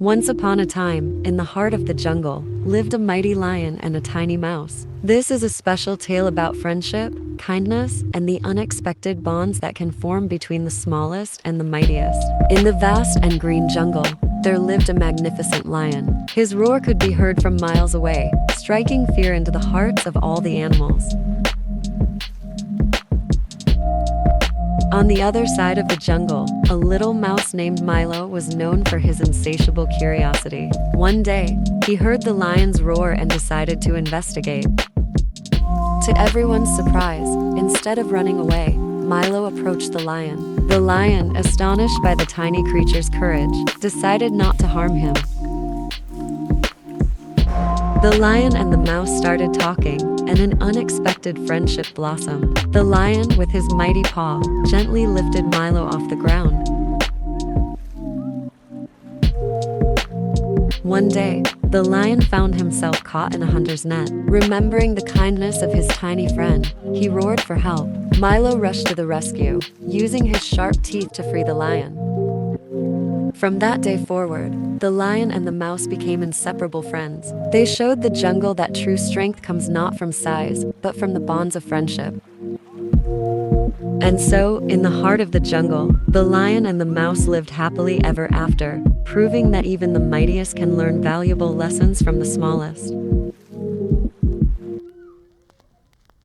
Once upon a time, in the heart of the jungle, lived a mighty lion and a tiny mouse. This is a special tale about friendship, kindness, and the unexpected bonds that can form between the smallest and the mightiest. In the vast and green jungle, there lived a magnificent lion. His roar could be heard from miles away, striking fear into the hearts of all the animals. On the other side of the jungle, a little mouse named Milo was known for his insatiable curiosity. One day, he heard the lion's roar and decided to investigate. To everyone's surprise, instead of running away, Milo approached the lion. The lion, astonished by the tiny creature's courage, decided not to harm him. The lion and the mouse started talking, and an unexpected friendship blossomed. The lion, with his mighty paw, gently lifted Milo off the ground. One day, the lion found himself caught in a hunter's net. Remembering the kindness of his tiny friend, he roared for help. Milo rushed to the rescue, using his sharp teeth to free the lion. From that day forward, the lion and the mouse became inseparable friends. They showed the jungle that true strength comes not from size, but from the bonds of friendship. And so, in the heart of the jungle, the lion and the mouse lived happily ever after, proving that even the mightiest can learn valuable lessons from the smallest.